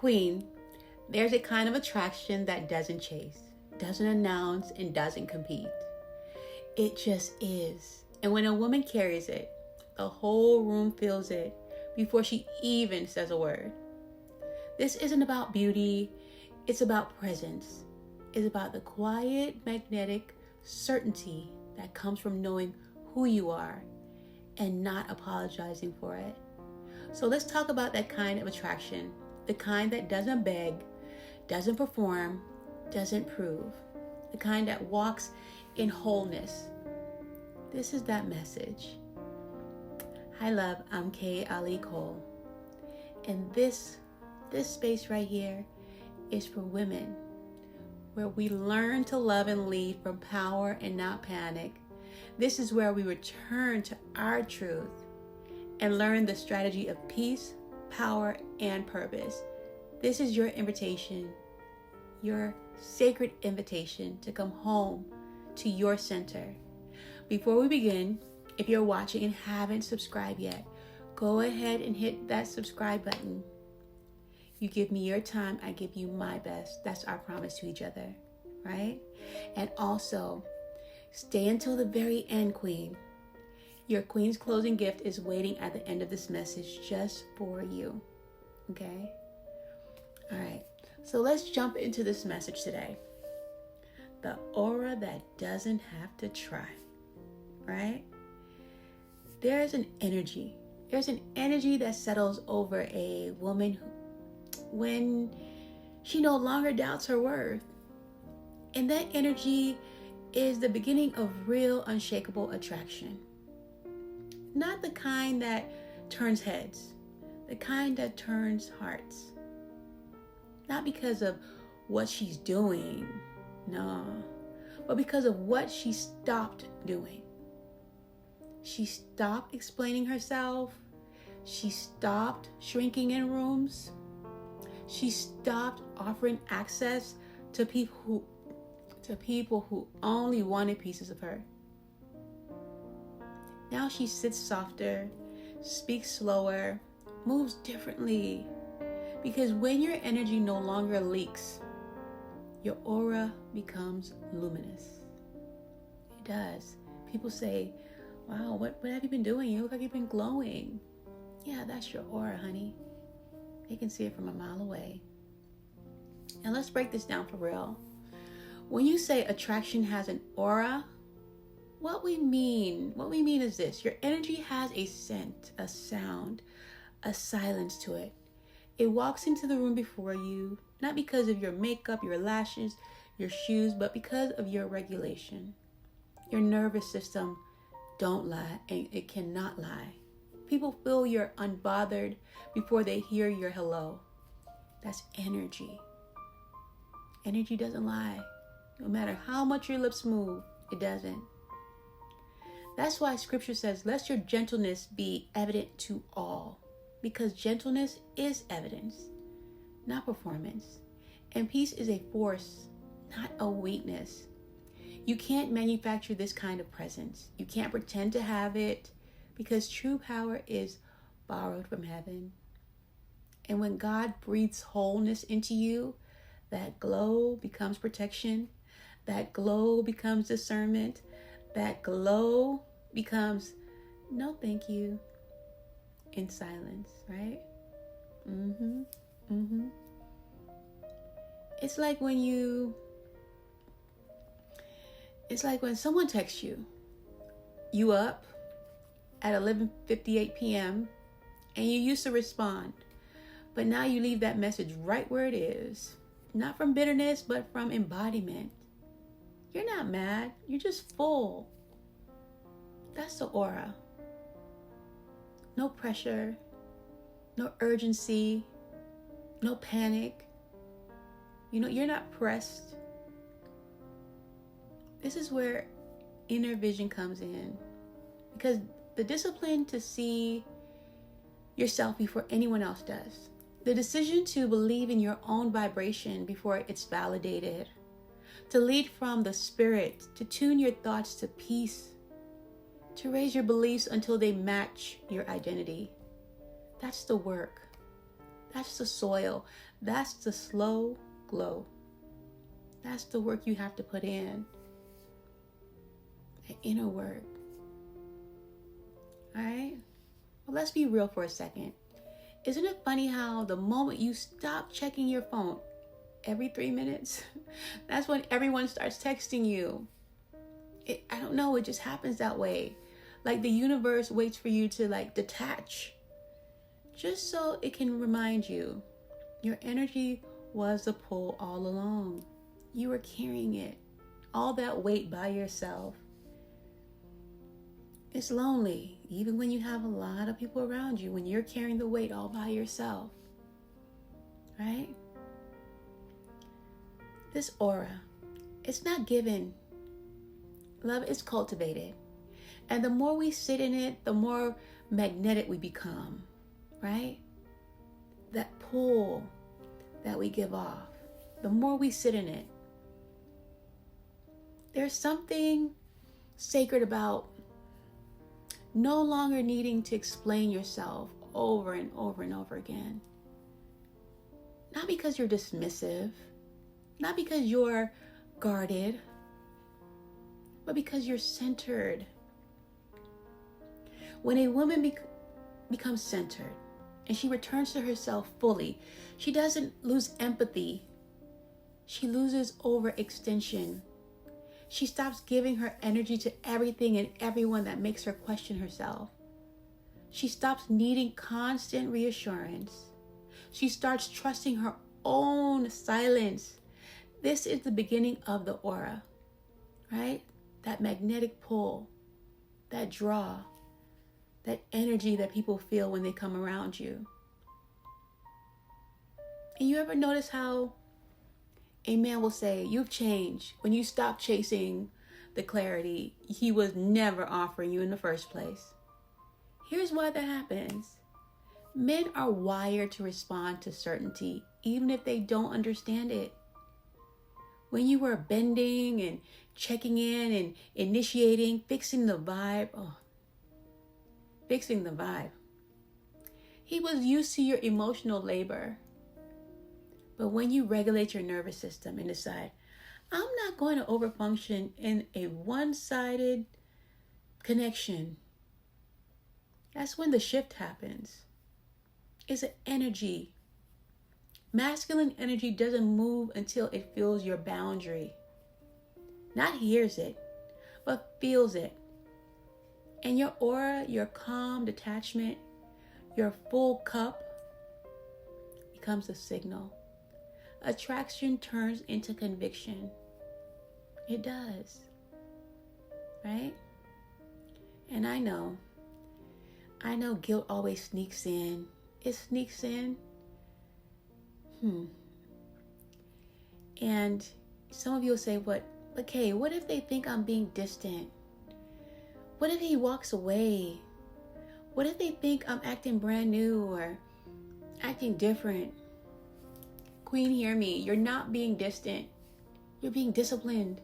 Queen, there's a kind of attraction that doesn't chase, doesn't announce, and doesn't compete. It just is. And when a woman carries it, the whole room feels it before she even says a word. This isn't about beauty, it's about presence. It's about the quiet, magnetic certainty that comes from knowing who you are and not apologizing for it. So let's talk about that kind of attraction, the kind that doesn't beg, doesn't perform, doesn't prove, the kind that walks in wholeness. This is that message. Hi love, I'm Kay Ali Cole. And this space right here is for women, where we learn to love and lead from power and not panic. This is where we return to our truth and learn the strategy of peace, power, and purpose. This is your invitation, your sacred invitation to come home to your center. Before we begin, if you're watching and haven't subscribed yet, go ahead and hit that subscribe button. You give me your time, I give you my best. That's our promise to each other, right? And also, stay until the very end, Queen. Your Queen's closing gift is waiting at the end of this message just for you, okay? All right, so let's jump into this message today. The aura that doesn't have to try, right? There's an energy. There's an energy that settles over a woman when she no longer doubts her worth. And that energy is the beginning of real unshakable attraction. Not the kind that turns heads, the kind that turns hearts. Not because of what she's doing, no, but because of what she stopped doing. She stopped explaining herself. She stopped shrinking in rooms. She stopped offering access to people who only wanted pieces of her. Now she sits softer, speaks slower, moves differently. Because when your energy no longer leaks, your aura becomes luminous. It does. People say, wow, what have you been doing? You look like you've been glowing. Yeah, that's your aura, honey. They can see it from a mile away. And let's break this down for real. When you say attraction has an aura, what we mean is this. Your energy has a scent, a sound, a silence to it. It walks into the room before you, not because of your makeup, your lashes, your shoes, but because of your regulation. Your nervous system don't lie, and it cannot lie. People feel you're unbothered before they hear your hello. That's energy. Energy doesn't lie. No matter how much your lips move, it doesn't. That's why scripture says, let your gentleness be evident to all. Because gentleness is evidence, not performance. And peace is a force, not a weakness. You can't manufacture this kind of presence. You can't pretend to have it, because true power is borrowed from heaven. And when God breathes wholeness into you, that glow becomes protection. That glow becomes discernment. That glow becomes no thank you in silence, right? It's like when someone texts you up at 11:58 p.m. and you used to respond, but now you leave that message right where it is, not from bitterness, but from embodiment. You're not mad, you're just full. That's the aura. No pressure, no urgency, no panic. You're not pressed. This is where inner vision comes in, because the discipline to see yourself before anyone else does. The decision to believe in your own vibration before it's validated. To lead from the spirit, to tune your thoughts to peace, to raise your beliefs until they match your identity. That's the work. That's the soil. That's the slow glow. That's the work you have to put in. The inner work. All right? Well, let's be real for a second. Isn't it funny how the moment you stop checking your phone every 3 minutes, that's when everyone starts texting you. I don't know, it just happens that way. Like the universe waits for you to detach, just so it can remind you your energy was the pull all along. You were carrying it, all that weight by yourself. It's lonely, even when you have a lot of people around you, when you're carrying the weight all by yourself, right? This aura, it's not given. Love is cultivated. And the more we sit in it, the more magnetic we become, right? That pull that we give off, the more we sit in it. There's something sacred about no longer needing to explain yourself over and over and over again. Not because you're dismissive, not because you're guarded, but because you're centered. When a woman becomes centered and she returns to herself fully, she doesn't lose empathy. She loses overextension. She stops giving her energy to everything and everyone that makes her question herself. She stops needing constant reassurance. She starts trusting her own silence. This is the beginning of the aura, right? That magnetic pull, that draw, that energy that people feel when they come around you. And you ever notice how a man will say, "You've changed," when you stop chasing the clarity he was never offering you in the first place? Here's why that happens. Men are wired to respond to certainty, even if they don't understand it. When you were bending and checking in and initiating, fixing the vibe. He was used to your emotional labor. But when you regulate your nervous system and decide, I'm not going to overfunction in a one-sided connection, that's when the shift happens. It's an energy. Masculine energy doesn't move until it feels your boundary. Not hears it, but feels it. And your aura, your calm detachment, your full cup becomes a signal. Attraction turns into conviction. It does. Right? And I know guilt always sneaks in. It sneaks in. And some of you will say, but Kay, what if they think I'm being distant? What if he walks away? What if they think I'm acting brand new or acting different? Queen, hear me. You're not being distant. You're being disciplined.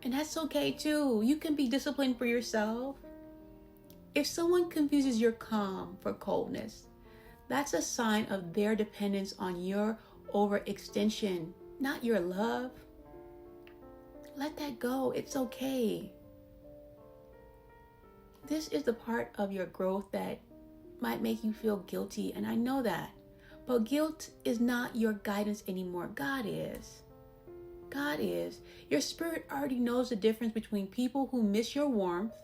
And that's okay too. You can be disciplined for yourself. If someone confuses your calm for coldness, that's a sign of their dependence on your overextension, not your love. Let that go. It's okay. This is the part of your growth that might make you feel guilty, and I know that. But guilt is not your guidance anymore. God is. God is. Your spirit already knows the difference between people who miss your warmth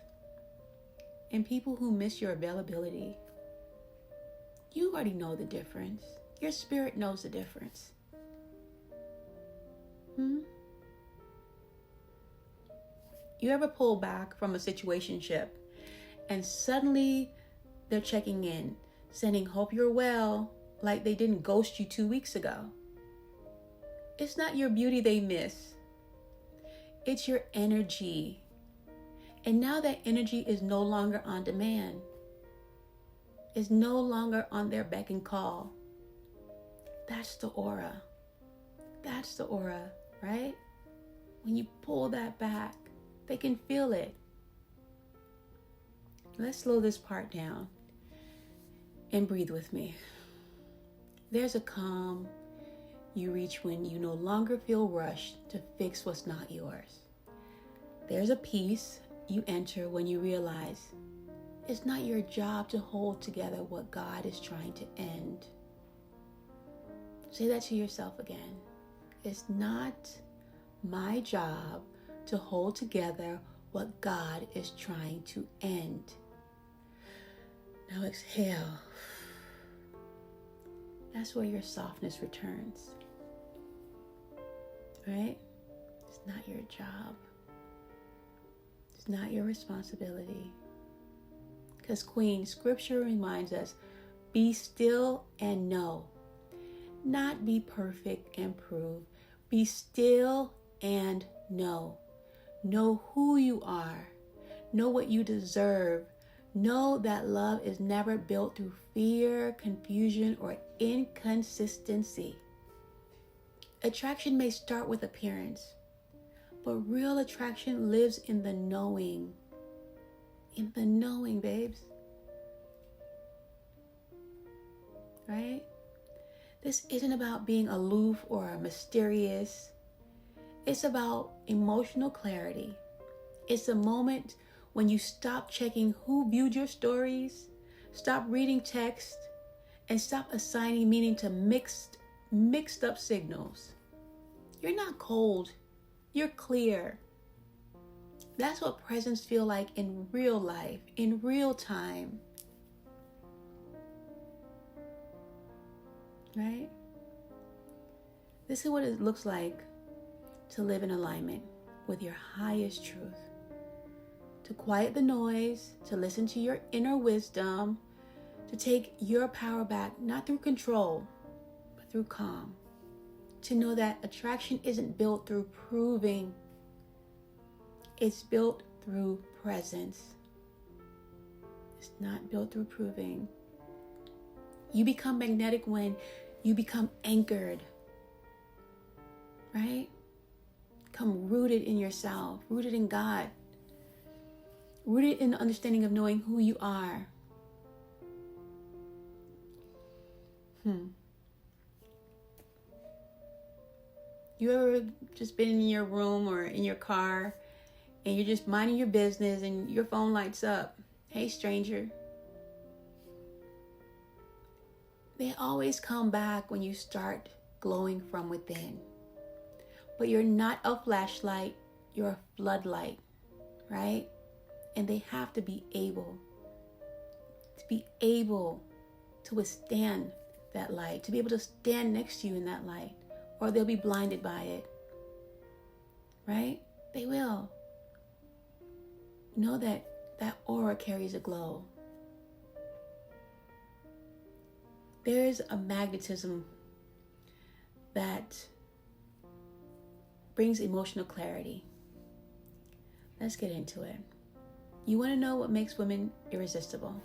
and people who miss your availability. You already know the difference. Your spirit knows the difference. You ever pull back from a situationship and suddenly they're checking in, sending hope you're well, like they didn't ghost you 2 weeks ago? It's not your beauty they miss. It's your energy. And now that energy is no longer on demand. It's no longer on their beck and call. That's the aura. That's the aura, right? When you pull that back, they can feel it. Let's slow this part down and breathe with me. There's a calm you reach when you no longer feel rushed to fix what's not yours. There's a peace you enter when you realize it's not your job to hold together what God is trying to end. Say that to yourself again. It's not my job to hold together what God is trying to end. Now exhale. That's where your softness returns. Right? It's not your job. It's not your responsibility. Because Queen, Scripture reminds us, be still and know. Not be perfect and prove. Be still and know. Know who you are. Know what you deserve. Know that love is never built through fear, confusion, or inconsistency. Attraction may start with appearance, but real attraction lives in the knowing. In the knowing, babes. Right? This isn't about being aloof or mysterious. It's about emotional clarity. It's a moment when you stop checking who viewed your stories, stop reading text, and stop assigning meaning to mixed up signals. You're not cold. You're clear. That's what presents feel like in real life, in real time. Right? This is what it looks like to live in alignment with your highest truth. To quiet the noise, to listen to your inner wisdom, to take your power back, not through control, but through calm. To know that attraction isn't built through proving. It's built through presence. It's not built through proving. You become magnetic when you become anchored. Right? Become rooted in yourself, rooted in God. Rooted in the understanding of knowing who you are. You ever just been in your room or in your car and you're just minding your business and your phone lights up? Hey, stranger. They always come back when you start glowing from within. But you're not a flashlight, you're a floodlight, right? And they have to be able to withstand that light, to be able to stand next to you in that light, or they'll be blinded by it, right? They will. Know that that aura carries a glow. There's a magnetism that brings emotional clarity. Let's get into it. You want to know what makes women irresistible?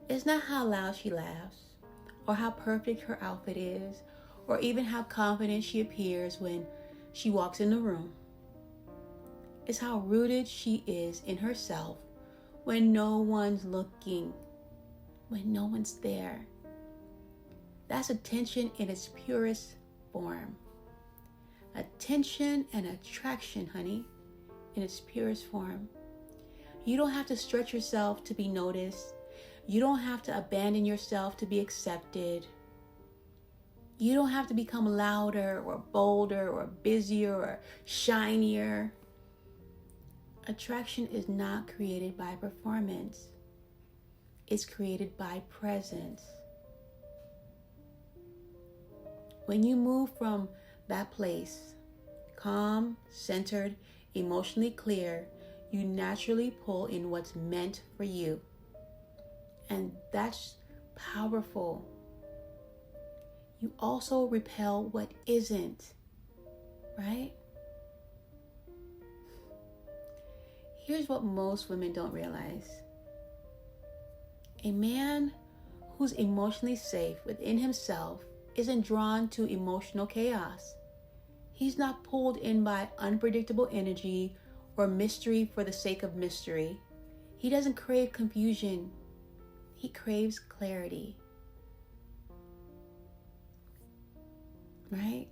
It's not how loud she laughs, or how perfect her outfit is, or even how confident she appears when she walks in the room. It's how rooted she is in herself when no one's looking, when no one's there. That's attention in its purest form. Attention and attraction, honey, in its purest form. You don't have to stretch yourself to be noticed. You don't have to abandon yourself to be accepted. You don't have to become louder or bolder or busier or shinier. Attraction is not created by performance. It's created by presence. When you move from that place, calm, centered, emotionally clear, you naturally pull in what's meant for you. And that's powerful. You also repel what isn't, right? Here's what most women don't realize. A man who's emotionally safe within himself isn't drawn to emotional chaos. He's not pulled in by unpredictable energy or mystery for the sake of mystery. He doesn't crave confusion. He craves clarity. right?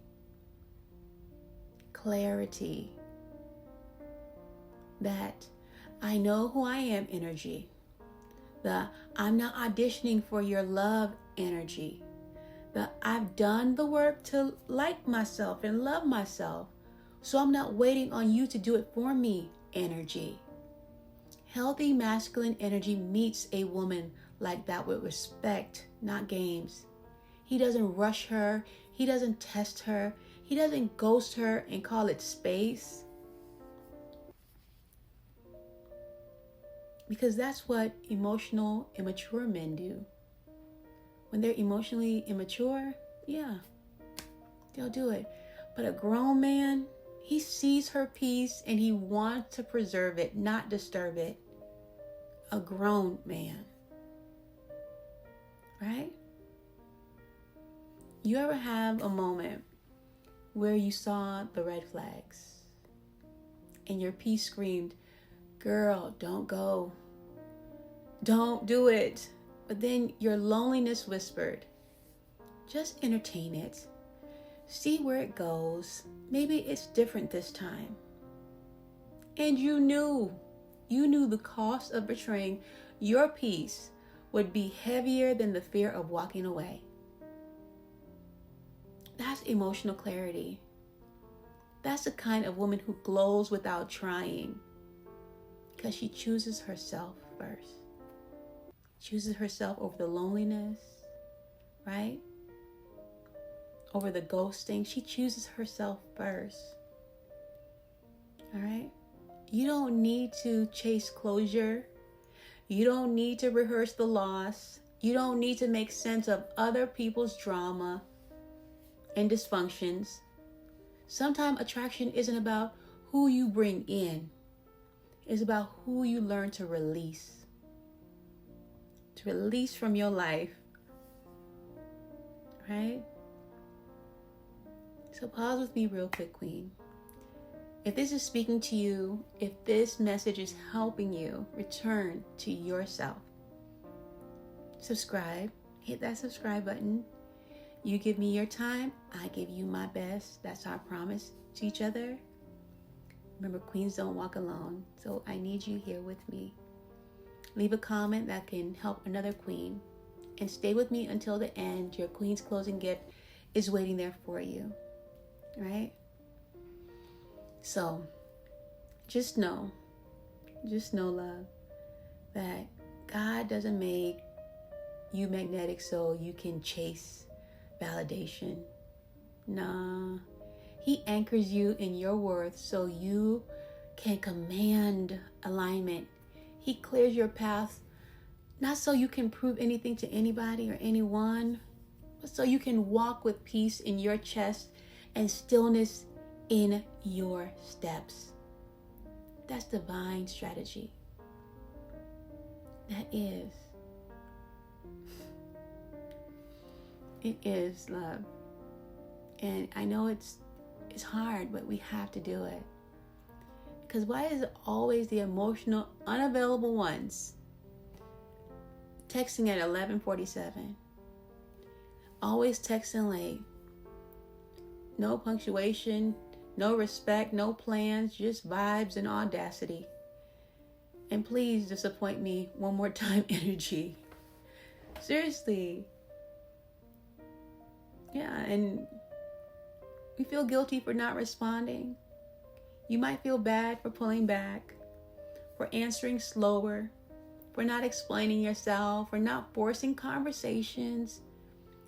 Clarity. That I know who I am energy. The I'm not auditioning for your love energy. The I've done the work to like myself and love myself, so I'm not waiting on you to do it for me energy. Healthy masculine energy meets a woman like that with respect, not games. He doesn't rush her. He doesn't test her. He doesn't ghost her and call it space. Because that's what emotional, immature men do. When they're emotionally immature, yeah, they'll do it. But a grown man, he sees her peace and he wants to preserve it, not disturb it. A grown man. Right? You ever have a moment where you saw the red flags and your peace screamed, girl, don't go. Don't do it. But then your loneliness whispered, just entertain it. See where it goes. Maybe it's different this time. And you knew the cost of betraying your peace would be heavier than the fear of walking away. That's emotional clarity. That's the kind of woman who glows without trying, because she chooses herself first. Chooses herself over the loneliness, right? Over the ghosting. She chooses herself first. All right? You don't need to chase closure. You don't need to rehearse the loss. You don't need to make sense of other people's drama and dysfunctions. Sometimes attraction isn't about who you bring in. It's about who you learn to release. To release from your life. Right? So pause with me real quick, Queen. If this is speaking to you, if this message is helping you return to yourself, subscribe. Hit that subscribe button. You give me your time, I give you my best. That's our promise to each other. Remember, queens don't walk alone, so I need you here with me. Leave a comment that can help another queen, and stay with me until the end. Your queen's closing gift is waiting there for you, right? So, just know, love, that God doesn't make you magnetic so you can chase validation. Nah, He anchors you in your worth so you can command alignment. He clears your path, not so you can prove anything to anybody or anyone, but so you can walk with peace in your chest and stillness in your steps. That's divine strategy. That is. It is love. And I know it's hard, but we have to do it. Because why is it always the emotional, unavailable ones texting at 11:47? Always texting late. No punctuation, no respect, no plans, just vibes and audacity. And please disappoint me one more time energy. Seriously. Yeah, and we feel guilty for not responding. You might feel bad for pulling back, for answering slower, for not explaining yourself, for not forcing conversations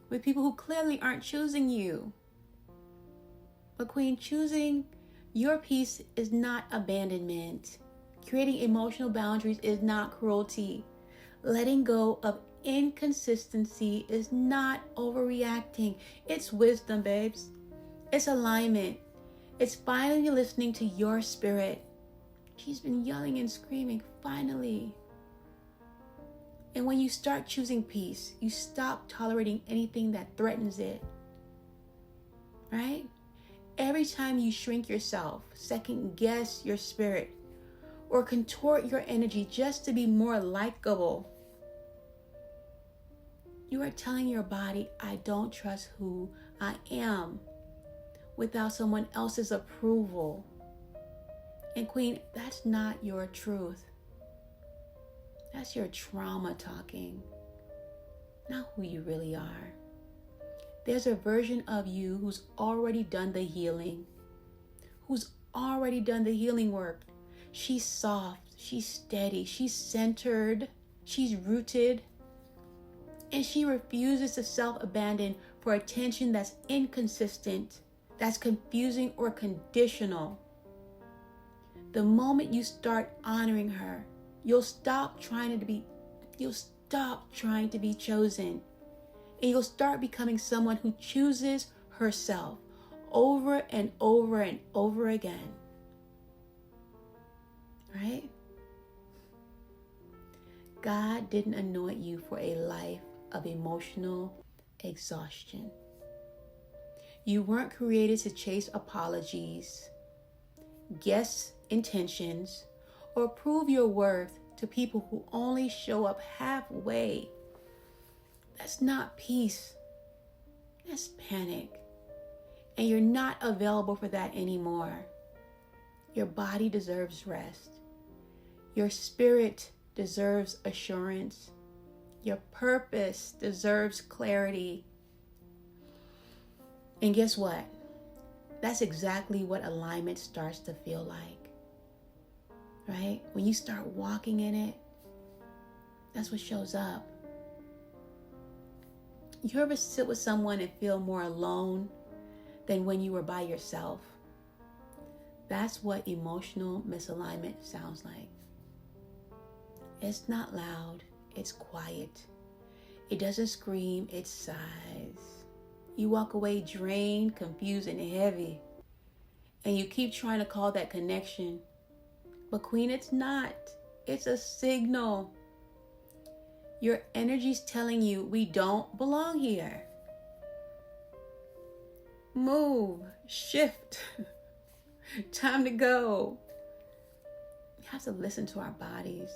with people who clearly aren't choosing you. But Queen, choosing your peace is not abandonment. Creating emotional boundaries is not cruelty. Letting go of inconsistency is not overreacting. It's wisdom, babes. It's alignment. It's finally listening to your spirit. She's been yelling and screaming, finally. And when you start choosing peace, you stop tolerating anything that threatens it. Right? Every time you shrink yourself, second guess your spirit, or contort your energy just to be more likable, you are telling your body, I don't trust who I am. without someone else's approval. And Queen, that's not your truth. That's your trauma talking, not who you really are. There's a version of you who's already done the healing, who's already done the healing work. She's soft, she's steady, she's centered, she's rooted, and she refuses to self-abandon for attention that's inconsistent, that's confusing or conditional. The moment you start honoring her, you'll stop trying to be chosen. And you'll start becoming someone who chooses herself over and over and over again. Right? God didn't anoint you for a life of emotional exhaustion. You weren't created to chase apologies, guess intentions, or prove your worth to people who only show up halfway. That's not peace. That's panic. And you're not available for that anymore. Your body deserves rest. Your spirit deserves assurance. Your purpose deserves clarity. And guess what? That's exactly what alignment starts to feel like. Right? When you start walking in it, that's what shows up. You ever sit with someone and feel more alone than when you were by yourself? That's what emotional misalignment sounds like. It's not loud, it's quiet. It doesn't scream, it sighs. You walk away drained, confused, and heavy. And you keep trying to call that connection. But Queen, it's not. It's a signal. Your energy's telling you we don't belong here. Move, shift. Time to go. We have to listen to our bodies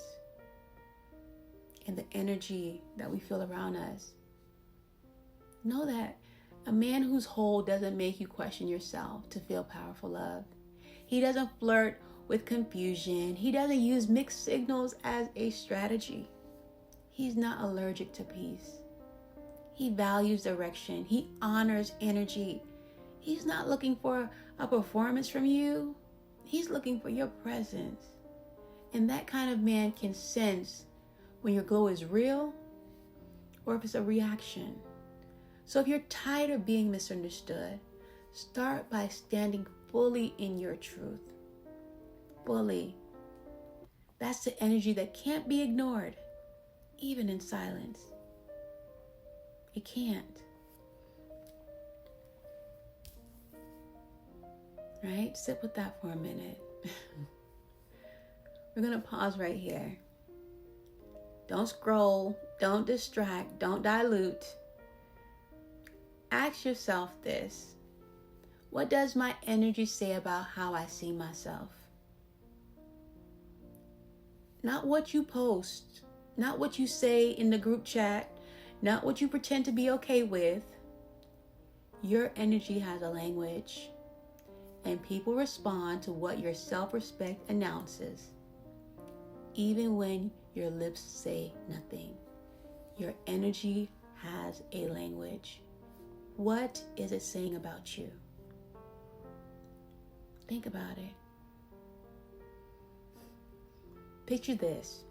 and the energy that we feel around us. Know that a man who's whole doesn't make you question yourself to feel powerful love. He doesn't flirt with confusion. He doesn't use mixed signals as a strategy. He's not allergic to peace. He values direction. He honors energy. He's not looking for a performance from you. He's looking for your presence. And that kind of man can sense when your glow is real or if it's a reaction. So if you're tired of being misunderstood, start by standing fully in your truth. Fully. That's the energy that can't be ignored, even in silence. It can't. Right? Sit with that for a minute. We're going to pause right here. Don't scroll. Don't distract. Don't dilute. Ask yourself this. What does my energy say about how I see myself? Not what you post. Not what you say in the group chat. Not what you pretend to be okay with. Your energy has a language. And people respond to what your self-respect announces. Even when your lips say nothing. Your energy has a language. What is it saying about you? Think about it. Picture this.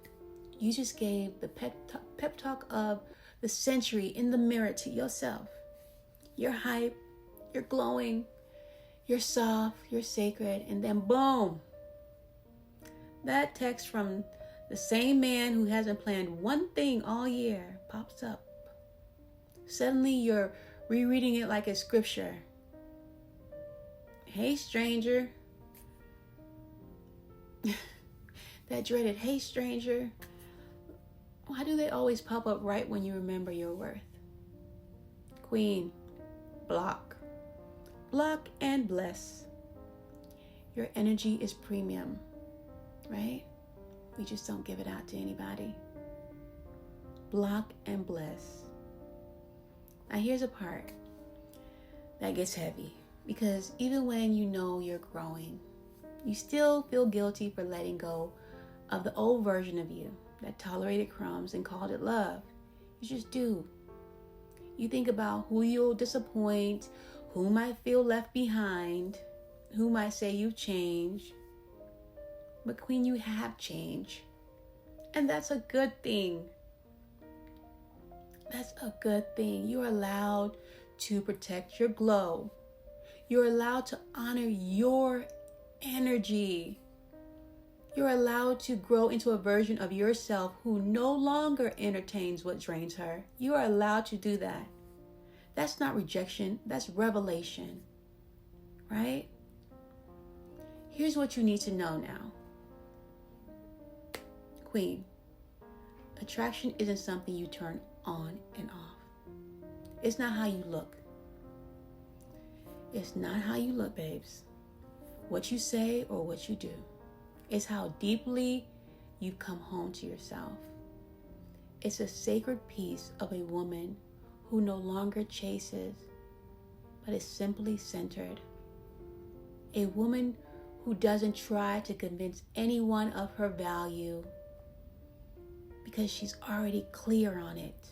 You just gave the pep talk of the century in the mirror to yourself. You're hype, you're glowing, you're soft, you're sacred, and then boom. That text from the same man who hasn't planned one thing all year pops up. Suddenly you're rereading it like a scripture. Hey, stranger. That dreaded, hey, stranger. Why do they always pop up right when you remember your worth? Queen, block. Block and bless. Your energy is premium, right? We just don't give it out to anybody. Block and bless. Now here's a part that gets heavy. Because even when you know you're growing, you still feel guilty for letting go of the old version of you that tolerated crumbs and called it love. You just do. You think about who you'll disappoint, who might feel left behind, who might say you've changed. But Queen, you have changed. And that's a good thing. That's a good thing. You're allowed to protect your glow. You're allowed to honor your energy. You're allowed to grow into a version of yourself who no longer entertains what drains her. You are allowed to do that. That's not rejection, that's revelation, right? Here's what you need to know now. Queen, attraction isn't something you turn on and off. It's not how you look. It's not how you look, babes. What you say or what you do. It's how deeply you've come home to yourself. It's a sacred piece of a woman who no longer chases, but is simply centered. A woman who doesn't try to convince anyone of her value because she's already clear on it.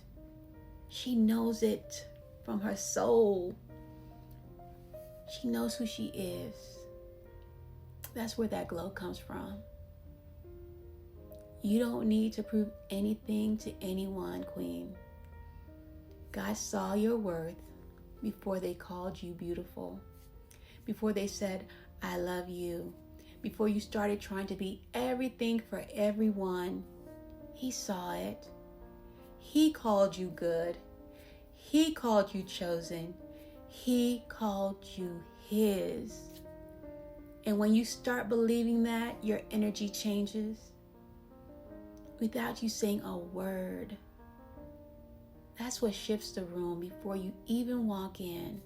She knows it from her soul. She knows who she is. That's where that glow comes from. You don't need to prove anything to anyone, Queen. God saw your worth before they called you beautiful, before they said, I love you, before you started trying to be everything for everyone. He saw it. He called you good. He called you chosen. He called you his. And when you start believing that, your energy changes without you saying a word. That's what shifts the room before you even walk in.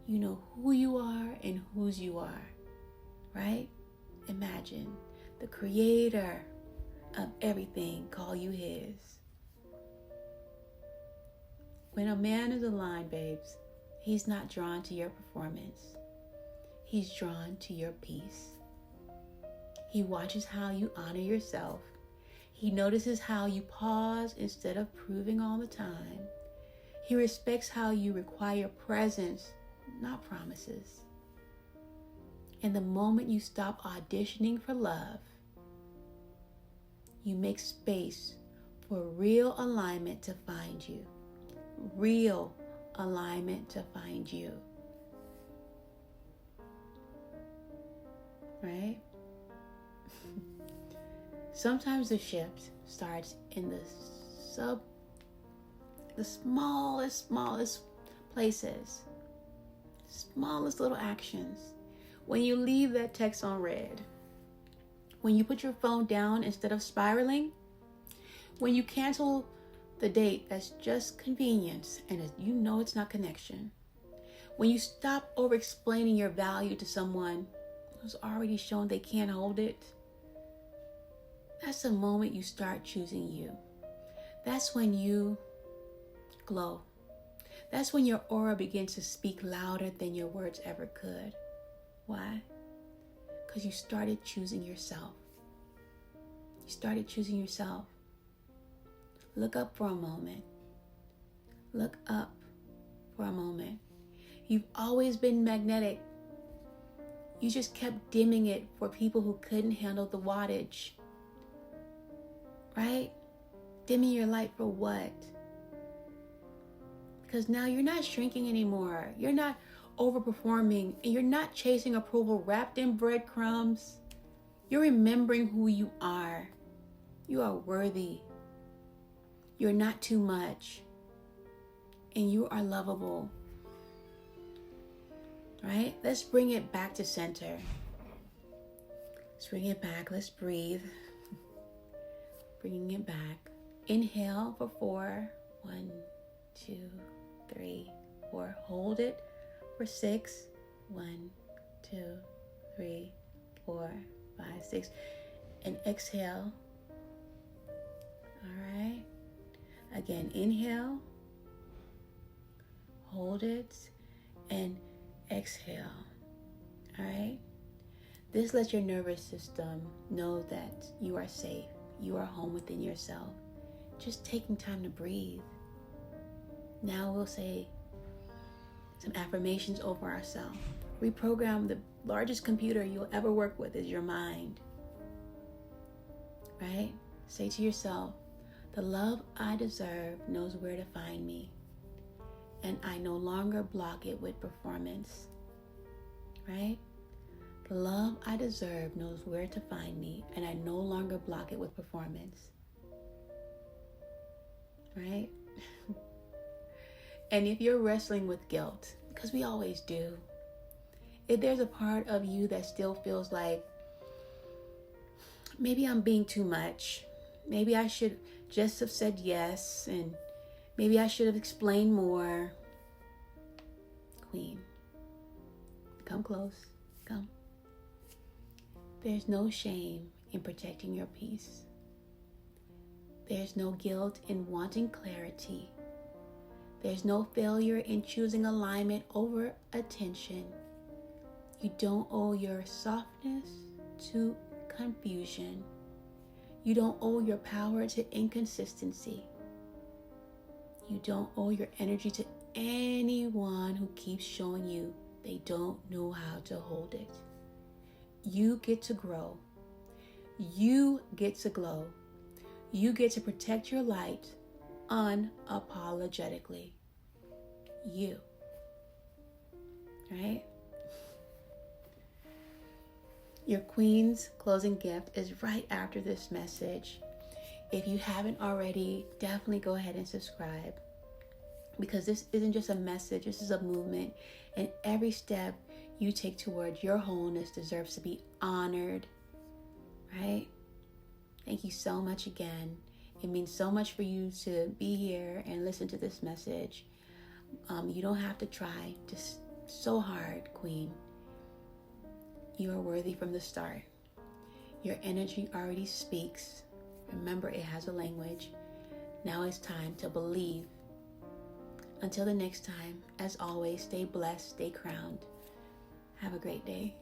You know who you are and whose you are, right? Imagine the creator of everything call you his. When a man is aligned, babes, he's not drawn to your performance. He's drawn to your peace. He watches how you honor yourself. He notices how you pause instead of proving all the time. He respects how you require presence, not promises. And the moment you stop auditioning for love, you make space for real alignment to find you. Real alignment to find you. Right? Sometimes the shift starts in the smallest places, smallest little actions. When you leave that text on read, when you put your phone down instead of spiraling, when you cancel the date that's just convenience and you know it's not connection, when you stop over-explaining your value to someone who's already shown they can't hold it, that's the moment you start choosing you. That's when you glow. That's when your aura begins to speak louder than your words ever could. Why? Because you started choosing yourself. You started choosing yourself. Look up for a moment. Look up for a moment. You've always been magnetic. You just kept dimming it for people who couldn't handle the wattage. Right? Dimming your light for what? Because now you're not shrinking anymore. You're not overperforming, and you're not chasing approval wrapped in breadcrumbs. You're remembering who you are. You are worthy. You're not too much. And you are lovable. Right? Let's bring it back to center. Let's bring it back. Let's breathe. Bringing it back. Inhale for 4. 1, 2, 3, 4. Hold it for 6. 1, 2, 3, 4, 5, 6. And exhale. All right. Again, inhale. Hold it. And exhale. All right? This lets your nervous system know that you are safe. You are home within yourself. Just taking time to breathe. Now we'll say some affirmations over ourselves. Reprogram. The largest computer you'll ever work with is your mind. Right? Say to yourself, the love I deserve knows where to find me, and I no longer block it with performance. Right? The love I deserve knows where to find me, and I no longer block it with performance. Right? And if you're wrestling with guilt, because we always do, if there's a part of you that still feels like, maybe I'm being too much, maybe I should just have said yes, and maybe I should have explained more. Queen, come close, come. There's no shame in protecting your peace. There's no guilt in wanting clarity. There's no failure in choosing alignment over attention. You don't owe your softness to confusion. You don't owe your power to inconsistency. You don't owe your energy to anyone who keeps showing you they don't know how to hold it. You get to grow. You get to glow. You get to protect your light unapologetically. You. Right? Your Queen's closing gift is right after this message. If you haven't already, definitely go ahead and subscribe, because this isn't just a message, this is a movement, and every step you take toward your wholeness deserves to be honored, right? Thank you so much again. It means so much for you to be here and listen to this message. You don't have to try just so hard, Queen. You are worthy from the start. Your energy already speaks. Remember, it has a language. Now it's time to believe. Until the next time, as always, stay blessed, stay crowned. Have a great day.